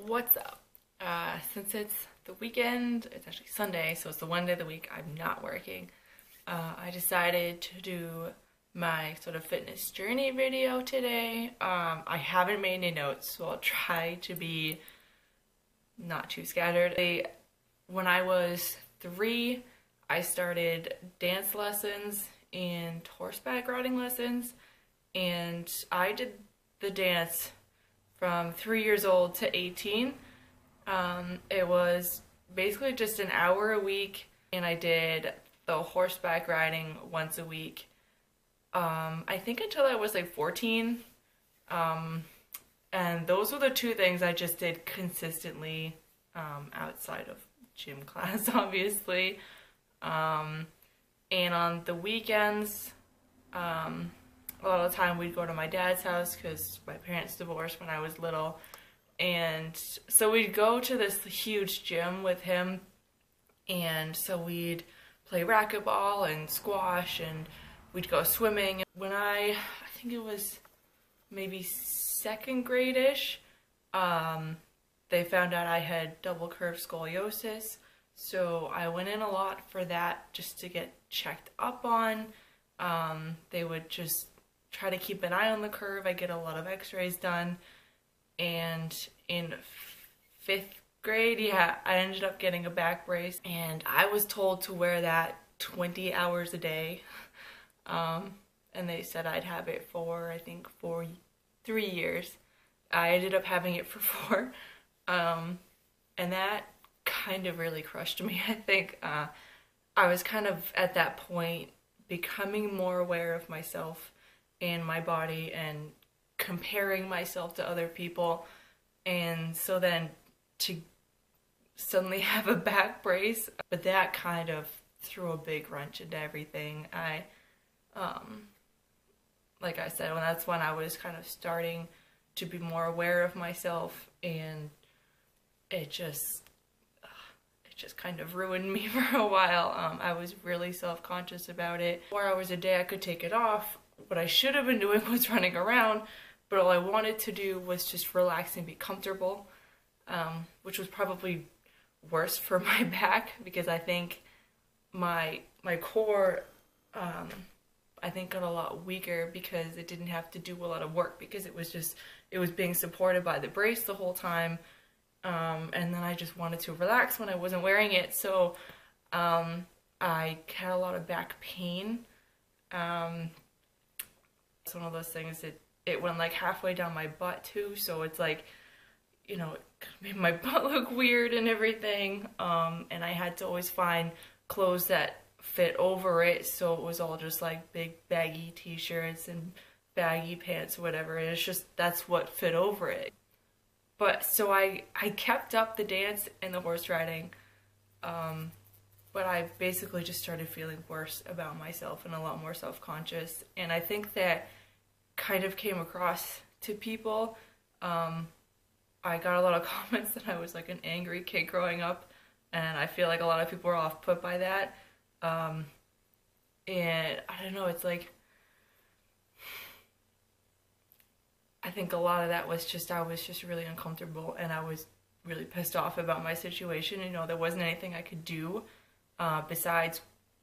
What's up? Since it's the weekend, it's actually Sunday, so it's the one day of the week I'm not working. I decided to do my sort of fitness journey video today. I haven't made any notes, so I'll try to be not too scattered. When I was 3, I started dance lessons and horseback riding lessons, and I did the dance from 3 years old to 18. It was basically just an hour a week, and I did the horseback riding once a week. I think until I was like 14. And those were the two things I just did consistently outside of gym class, obviously. And on the weekends, a lot of the time we'd go to my dad's house because my parents divorced when I was little. And so we'd go to this huge gym with him, and so we'd play racquetball and squash, and we'd go swimming. When I think it was maybe 2nd grade-ish, they found out I had double curve scoliosis, so I went in a lot for that just to get checked up on. They would just try to keep an eye on the curve. I get a lot of x-rays done. And in 5th grade, yeah, I ended up getting a back brace, and I was told to wear that 20 hours a day. And they said I'd have it for, I think, 3 years. I ended up having it for 4. And that kind of really crushed me, I think. I was kind of, at that point, becoming more aware of myself and my body and comparing myself to other people. And so then to suddenly have a back brace, but that kind of threw a big wrench into everything. Like I said, that's when I was kind of starting to be more aware of myself, and it just kind of ruined me for a while. I was really self-conscious about it. 4 hours a day I could take it off. What I should have been doing was running around, but all I wanted to do was just relax and be comfortable, which was probably worse for my back, because I think my core, I think, got a lot weaker because it didn't have to do a lot of work, because it was being supported by the brace the whole time. And then I just wanted to relax when I wasn't wearing it, so I had a lot of back pain. It's one of those things that it went like halfway down my butt too, so it's like, you know, it made my butt look weird and everything. And I had to always find clothes that fit over it, so it was all just like big baggy t-shirts and baggy pants or whatever, and it's just, that's what fit over it. But so I kept up the dance and the horse riding, but I basically just started feeling worse about myself and a lot more self-conscious, and I think that kind of came across to people. I got a lot of comments that I was like an angry kid growing up, and I feel like a lot of people were off put by that. And I don't know, it's like, I think a lot of that was just, I was just really uncomfortable, and I was really pissed off about my situation. You know, there wasn't anything I could do besides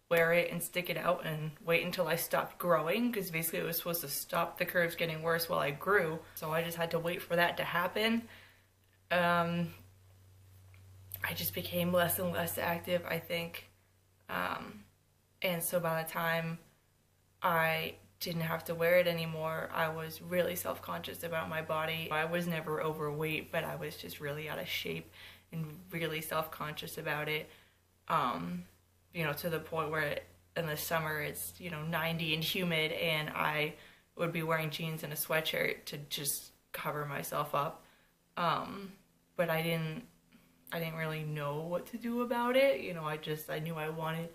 wear it and stick it out and wait until I stopped growing, because basically it was supposed to stop the curves getting worse while I grew. So I just had to wait for that to happen. I just became less and less active, I think. And so by the time I didn't have to wear it anymore, I was really self-conscious about my body. I was never overweight, but I was just really out of shape and really self-conscious about it. You know, to the point where in the summer it's, you know, 90 and humid, and I would be wearing jeans and a sweatshirt to just cover myself up. But I didn't really know what to do about it. You know, I knew I wanted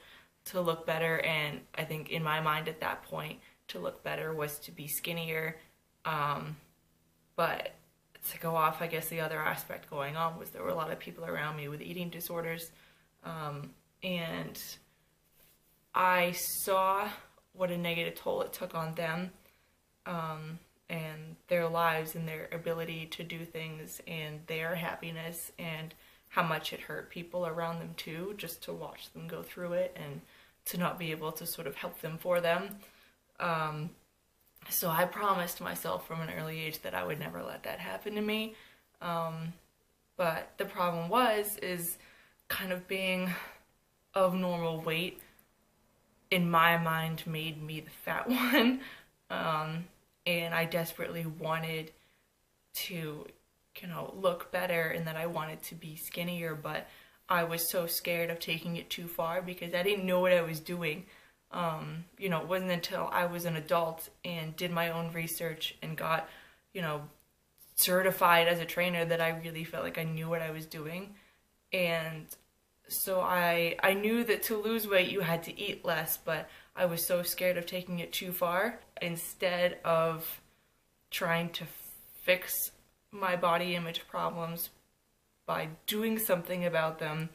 to look better, and I think in my mind at that point, to look better was to be skinnier. But to go off, I guess the other aspect going on was there were a lot of people around me with eating disorders, and I saw what a negative toll it took on them. and their lives and their ability to do things and their happiness, and how much it hurt people around them too, just to watch them go through it and to not be able to sort of help them for them. So I promised myself from an early age that I would never let that happen to me. But the problem is kind of being of normal weight, in my mind, made me the fat one. And I desperately wanted to, look better, and that I wanted to be skinnier, but I was so scared of taking it too far because I didn't know what I was doing. It wasn't until I was an adult and did my own research and got, certified as a trainer that I really felt like I knew what I was doing. And so I knew that to lose weight you had to eat less, but I was so scared of taking it too far. Instead of trying to fix my body image problems by doing something about them,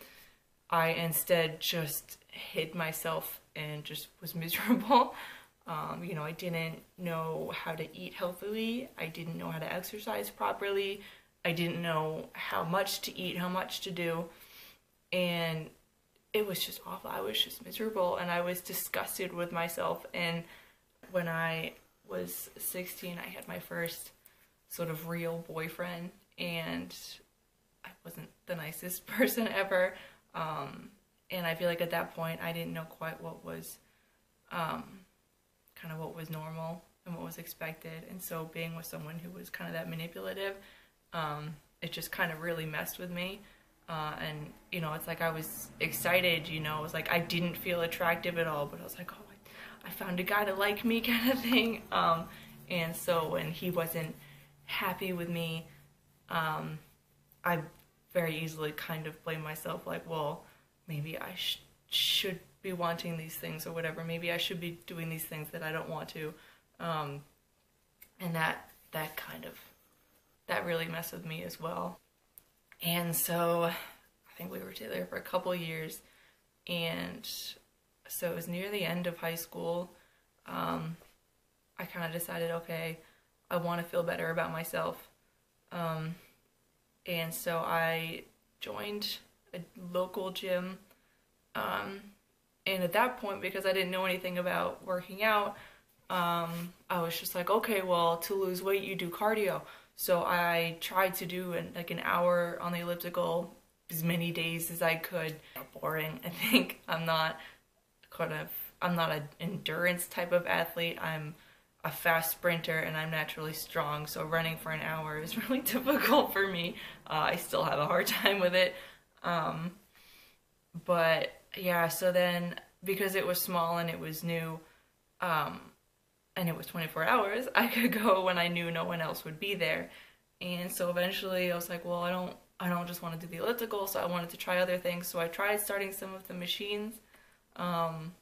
I instead just hid myself and just was miserable. I didn't know how to eat healthily. I didn't know how to exercise properly. I didn't know how much to eat, how much to do. And it was just awful. I was just miserable, and I was disgusted with myself. And when I was 16, I had my first sort of real boyfriend, and I wasn't the nicest person ever. And I feel like at that point I didn't know quite what was kind of what was normal and what was expected. And so being with someone who was kind of that manipulative, it just kind of really messed with me. And it's like I was excited, it was like I didn't feel attractive at all, but I was like, oh, I found a guy to like me, kind of thing. And so when he wasn't happy with me, I very easily kind of blamed myself, like, well, maybe I should be wanting these things or whatever. Maybe I should be doing these things that I don't want to. And that really messed with me as well. And so I think we were together for a couple years, and so it was near the end of high school. I kind of decided, okay, I want to feel better about myself. And so I joined a local gym. And at that point, because I didn't know anything about working out, I was just like, okay, well, to lose weight, you do cardio. So I tried to do an hour on the elliptical as many days as I could. Boring. I think I'm not an endurance type of athlete. I'm a fast sprinter, and I'm naturally strong. So running for an hour is really difficult for me. I still have a hard time with it. But yeah, so then because it was small and it was new, and it was 24 hours, I could go when I knew no one else would be there. And so eventually I was like, well, I don't just want to do the elliptical, so I wanted to try other things. So I tried starting some of the machines, and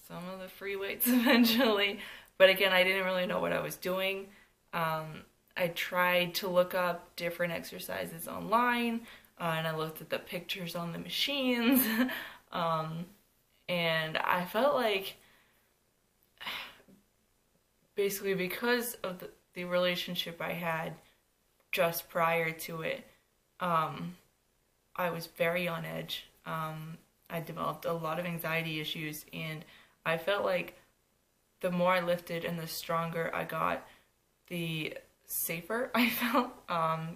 some of the free weights eventually. But again, I didn't really know what I was doing. I tried to look up different exercises online, and I looked at the pictures on the machines, and I felt like, basically because of the relationship I had just prior to it, I was very on edge. I developed a lot of anxiety issues, and I felt like the more I lifted and the stronger I got, the safer I felt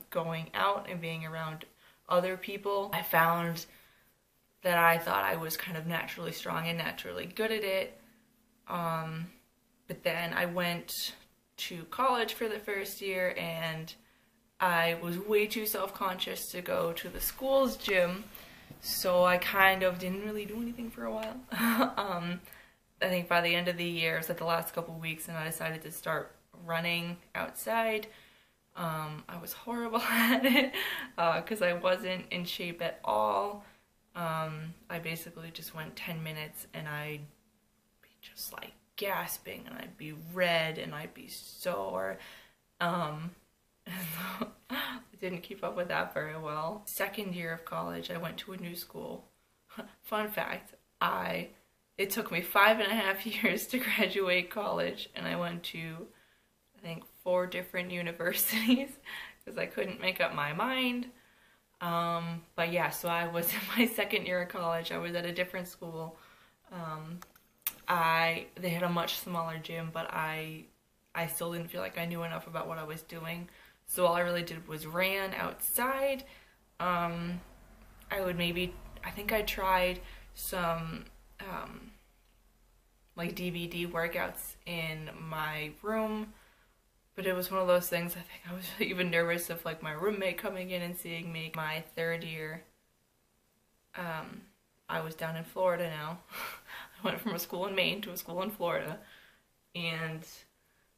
going out and being around other people. I found that I thought I was kind of naturally strong and naturally good at it. But then I went to college for the first year, and I was way too self-conscious to go to the school's gym, so I kind of didn't really do anything for a while. I think by the end of the year, it was like the last couple weeks, and I decided to start running outside. I was horrible at it because I wasn't in shape at all. I basically just went 10 minutes and I'd be just like gasping, and I'd be red, and I'd be sore. I didn't keep up with that very well. Second year of college, I went to a new school. Fun fact, it took me 5.5 years to graduate college, and I went to I think 4 different universities because I couldn't make up my mind. But yeah, so I was in my second year of college. I was at a different school. They had a much smaller gym, but I still didn't feel like I knew enough about what I was doing. So all I really did was ran outside. I think I tried some like DVD workouts in my room, but it was one of those things. I think I was even nervous of like my roommate coming in and seeing me. My third year, I was down in Florida now. I went from a school in Maine to a school in Florida, and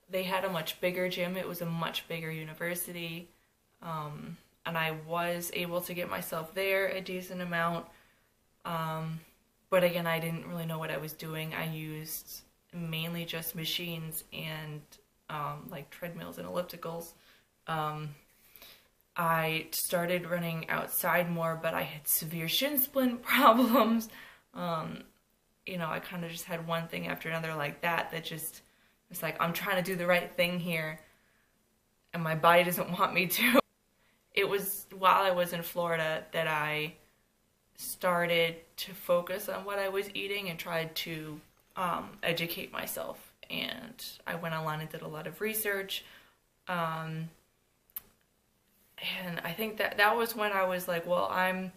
they had a much bigger gym. It was a much bigger university, and I was able to get myself there a decent amount. But again, I didn't really know what I was doing. I used mainly just machines and like treadmills and ellipticals. I started running outside more, but I had severe shin splint problems. You know, I kind of just had one thing after another like that just, it's like, I'm trying to do the right thing here, and my body doesn't want me to. It was while I was in Florida that I started to focus on what I was eating and tried to educate myself. And I went online and did a lot of research. And I think that was when I was like, well, I'm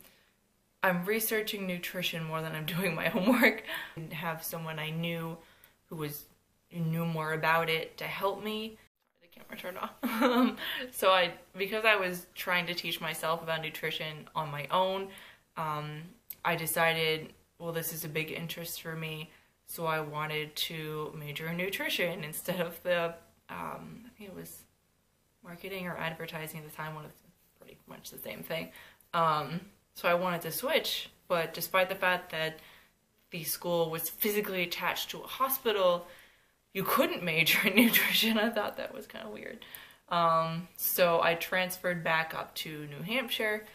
researching nutrition more than I'm doing my homework. I didn't have someone I knew who knew more about it to help me. The camera turned off. So because I was trying to teach myself about nutrition on my own, I decided, well, this is a big interest for me, so I wanted to major in nutrition instead of the, I think it was marketing or advertising at the time, one of pretty much the same thing. So I wanted to switch, but despite the fact that the school was physically attached to a hospital, you couldn't major in nutrition. I thought that was kind of weird. So I transferred back up to New Hampshire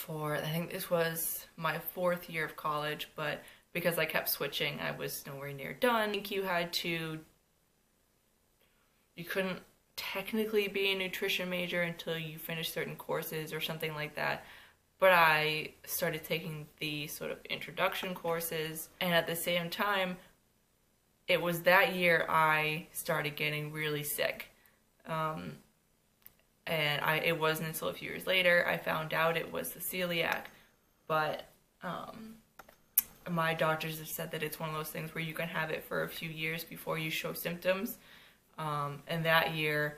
I think this was my 4th year of college, but because I kept switching, I was nowhere near done. I think you couldn't technically be a nutrition major until you finished certain courses or something like that. But I started taking the sort of introduction courses, and at the same time, it was that year I started getting really sick. And it wasn't until a few years later I found out it was the celiac. But my doctors have said that it's one of those things where you can have it for a few years before you show symptoms. And that year,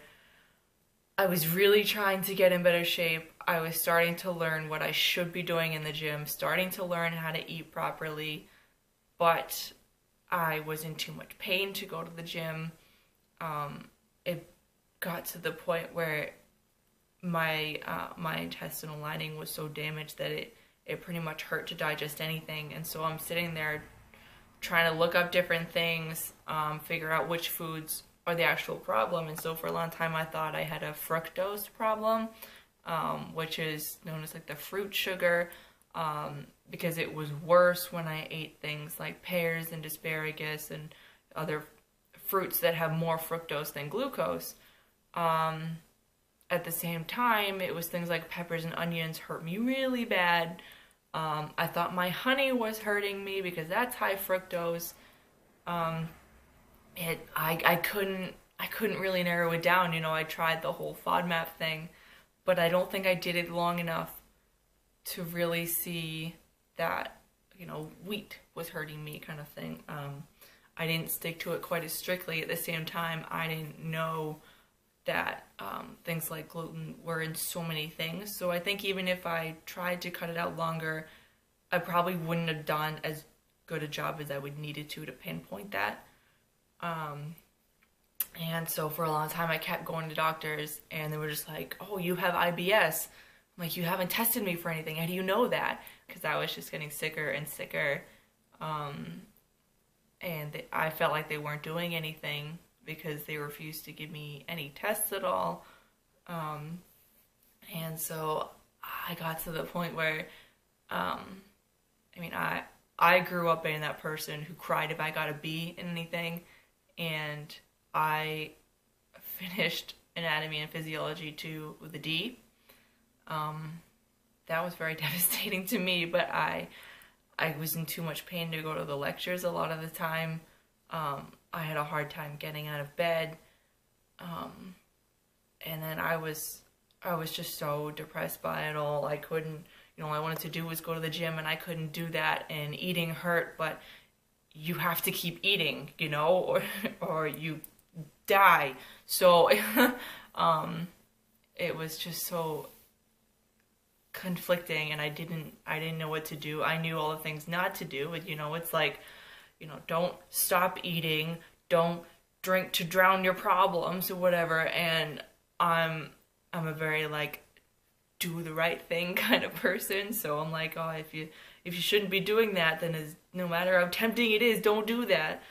I was really trying to get in better shape. I was starting to learn what I should be doing in the gym, starting to learn how to eat properly, but I was in too much pain to go to the gym. It got to the point where my intestinal lining was so damaged that it pretty much hurt to digest anything. And so I'm sitting there trying to look up different things, figure out which foods are the actual problem. And so for a long time I thought I had a fructose problem, which is known as like the fruit sugar, because it was worse when I ate things like pears and asparagus and other fruits that have more fructose than glucose. At the same time, it was things like peppers and onions hurt me really bad. I thought my honey was hurting me because that's high fructose. I couldn't really narrow it down. You know, I tried the whole FODMAP thing, but I don't think I did it long enough to really see that, you know, wheat was hurting me kind of thing. I didn't stick to it quite as strictly. At the same time, I didn't know that things like gluten were in so many things. So I think even if I tried to cut it out longer, I probably wouldn't have done as good a job as I would needed to pinpoint that. And so for a long time I kept going to doctors, and they were just like, oh, you have IBS. I'm like, you haven't tested me for anything. How do you know that? Because I was just getting sicker and sicker. And I felt like they weren't doing anything because they refused to give me any tests at all. And so I got to the point where, I grew up being that person who cried if I got a B in anything, and I finished anatomy and physiology 2 with a D. That was very devastating to me, but I was in too much pain to go to the lectures a lot of the time. I had a hard time getting out of bed. And then I was just so depressed by it all. I couldn't, all I wanted to do was go to the gym, and I couldn't do that, and eating hurt, but you have to keep eating, or you die. So it was just so conflicting, and I didn't know what to do. I knew all the things not to do. It's like, don't stop eating, don't drink to drown your problems or whatever. And I'm a very like do the right thing kind of person. So I'm like, oh, if you shouldn't be doing that, then no matter how tempting it is, don't do that.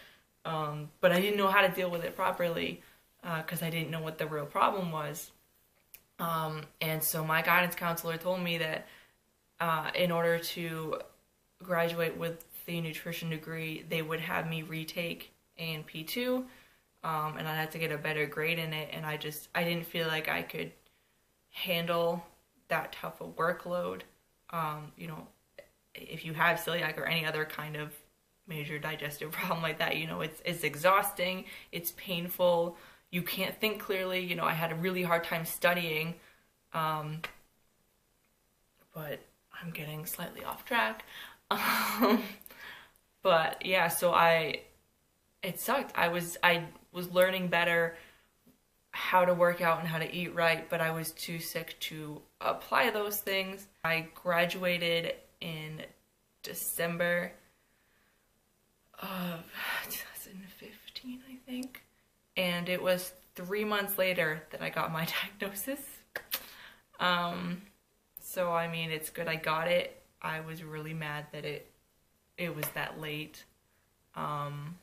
But I didn't know how to deal with it properly because I didn't know what the real problem was. And so my guidance counselor told me that in order to graduate with the nutrition degree, they would have me retake A&P2, and I had to get a better grade in it, and I didn't feel like I could handle that tough a workload. If you have celiac or any other kind of major digestive problem like that, it's exhausting, it's painful, you can't think clearly. I had a really hard time studying, but I'm getting slightly off track. But yeah, so it sucked. I was learning better how to work out and how to eat right, but I was too sick to apply those things. I graduated in December of 2015, I think. And it was 3 months later that I got my diagnosis. So I mean, it's good I got it. I was really mad that it was that late. I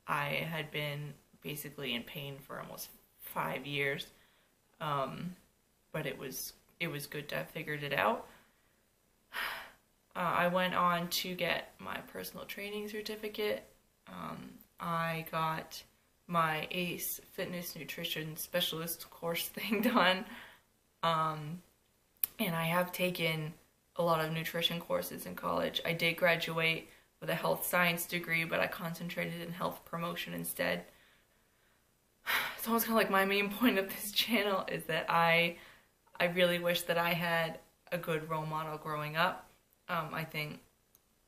had been basically in pain for almost 5 years. But it was good to have figured it out. I went on to get my personal training certificate. I got my ACE fitness nutrition specialist course thing done. And I have taken a lot of nutrition courses in college. I did graduate with a health science degree, but I concentrated in health promotion instead. So it's kind of like my main point of this channel is that I really wish that I had a good role model growing up. I think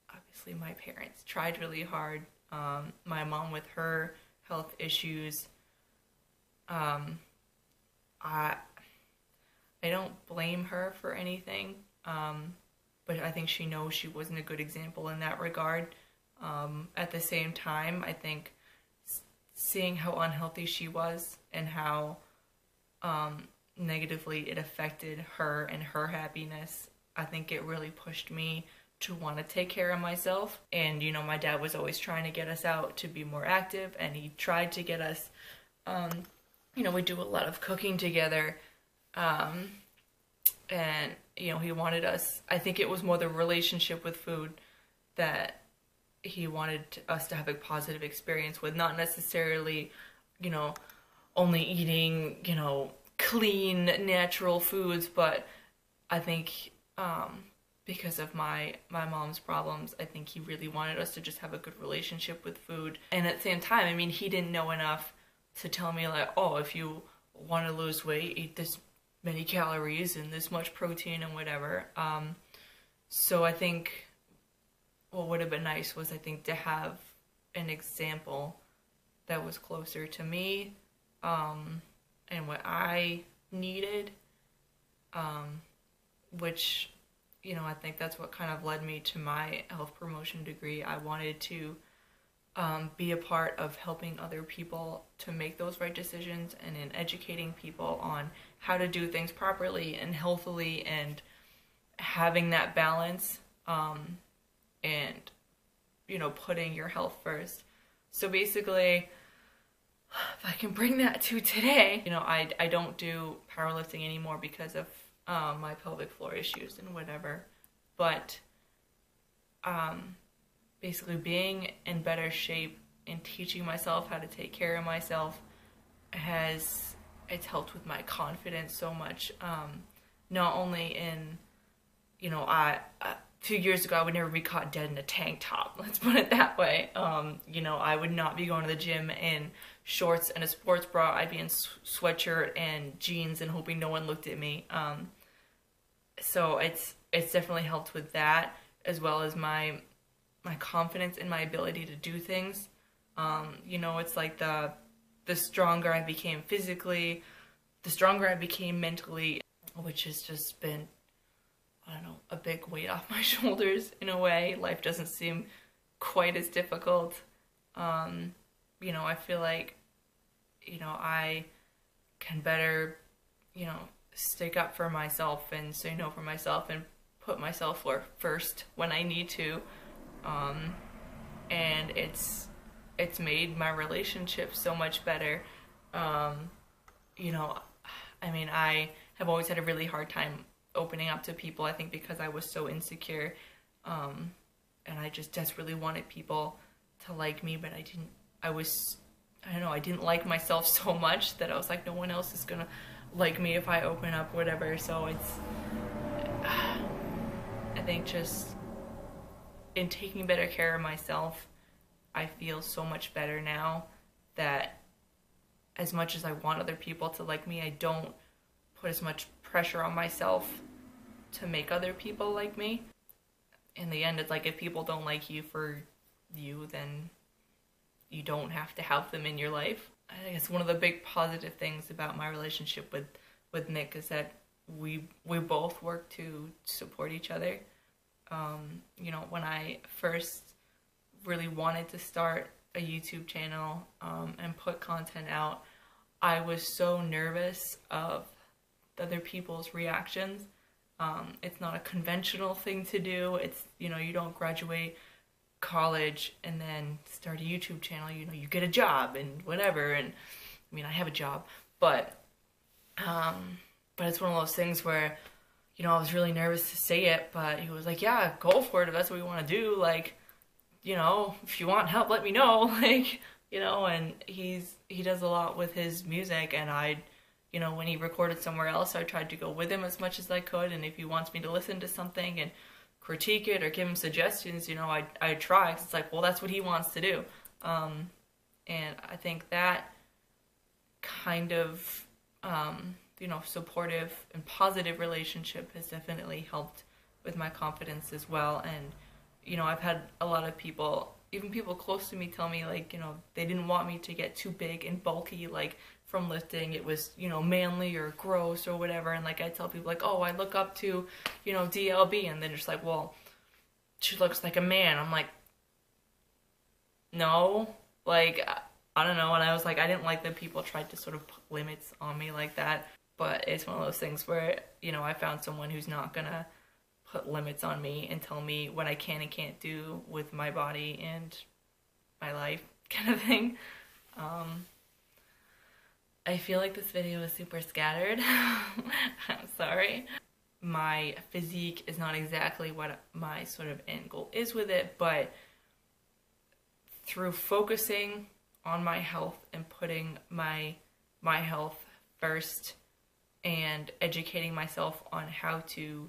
obviously my parents tried really hard. My mom with her health issues. I don't blame her for anything, but I think she knows she wasn't a good example in that regard. At the same time, I think seeing how unhealthy she was and how negatively it affected her and her happiness, I think it really pushed me to want to take care of myself. And, my dad was always trying to get us out to be more active, and he tried to get us, we do a lot of cooking together, and, he wanted us, I think it was more the relationship with food that he wanted us to have a positive experience with, not necessarily, only eating, clean, natural foods, but I think, because of my mom's problems, I think he really wanted us to just have a good relationship with food. And at the same time, I mean, he didn't know enough to tell me like, oh, if you want to lose weight, eat this many calories and this much protein and whatever. So I think what would have been nice was, I think, to have an example that was closer to me, and what I needed, which, I think that's what kind of led me to my health promotion degree. I wanted to be a part of helping other people to make those right decisions, and in educating people on how to do things properly and healthily, and having that balance, and, putting your health first. So basically, if I can bring that to today, I don't do powerlifting anymore because of my pelvic floor issues and whatever, but basically being in better shape and teaching myself how to take care of myself it's helped with my confidence so much. Not only in, you know, a few years ago I would never be caught dead in a tank top, let's put it that way. You know, I would not be going to the gym in shorts and a sports bra. I'd be in sweatshirt and jeans and hoping no one looked at me. So it's definitely helped with that, as well as my confidence in my ability to do things. You know, it's like the stronger I became physically, the stronger I became mentally, which has just been, I don't know, a big weight off my shoulders in a way. Life doesn't seem quite as difficult. You know, I feel like, you know, I can better, you know, stick up for myself and say no for myself and put myself first when I need to. And it's made my relationship so much better. You know, I mean, I have always had a really hard time opening up to people, I think because I was so insecure. And I just desperately wanted people to like me, but I don't know, I didn't like myself so much that I was like, no one else is gonna like me if I open up, whatever. So it's, I think just in taking better care of myself, I feel so much better now that as much as I want other people to like me, I don't put as much pressure on myself to make other people like me. In the end, it's like if people don't like you for you, then you don't have to have them in your life. I guess one of the big positive things about my relationship with Nick is that we both work to support each other. You know, when I first really wanted to start a YouTube channel and put content out, I was so nervous of other people's reactions. It's not a conventional thing to do. It's, you know, you don't graduate college and then start a YouTube channel. You know, you get a job and whatever. And I mean, I have a job, but it's one of those things where, you know, I was really nervous to say it, but he was like, yeah, go for it if that's what you want to do. Like, you know, if you want help, let me know. Like, you know, and he does a lot with his music, and you know, when he recorded somewhere else, I tried to go with him as much as I could, and if he wants me to listen to something and critique it or give him suggestions, you know, I try, because it's like, well, that's what he wants to do. And I think that kind of, you know, supportive and positive relationship has definitely helped with my confidence as well. And, you know, I've had a lot of people, even people close to me, tell me, like, you know, they didn't want me to get too big and bulky, like, from lifting. It was, you know, manly or gross or whatever. And, like, I tell people, like, oh, I look up to, you know, DLB. And then it's like, well, she looks like a man. I'm like, no. Like, I don't know. And I was like, I didn't like that people tried to sort of put limits on me like that. But it's one of those things where, you know, I found someone who's not gonna put limits on me and tell me what I can and can't do with my body and my life, kind of thing. I feel like this video is super scattered. I'm sorry. My physique is not exactly what my sort of end goal is with it, but through focusing on my health and putting my health first and educating myself on how to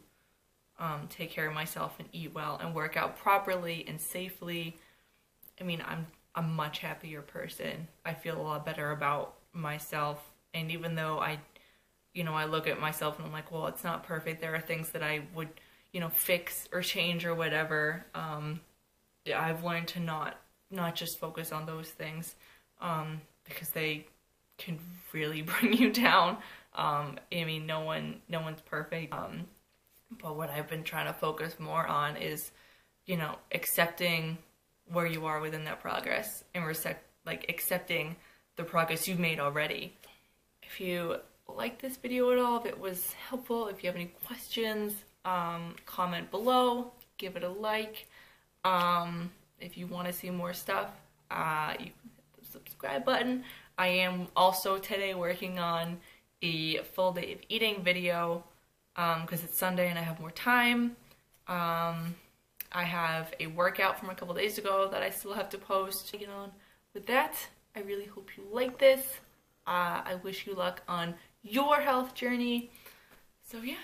take care of myself and eat well and work out properly and safely, I mean, I'm a much happier person. I feel a lot better about myself. And even though I look at myself and I'm like, well, it's not perfect, there are things that I would, you know, fix or change or whatever. I've learned to not just focus on those things, because they can really bring you down. I mean, no one's perfect. But what I've been trying to focus more on is, you know, accepting where you are within that progress and accepting the progress you've made already. If you like this video at all, if it was helpful, if you have any questions, comment below, give it a like. If you want to see more stuff, you can hit the subscribe button. I am also today working on a full day of eating video, because it's Sunday and I have more time. I have a workout from a couple days ago that I still have to post. With that, I really hope you like this. I wish you luck on your health journey. So yeah.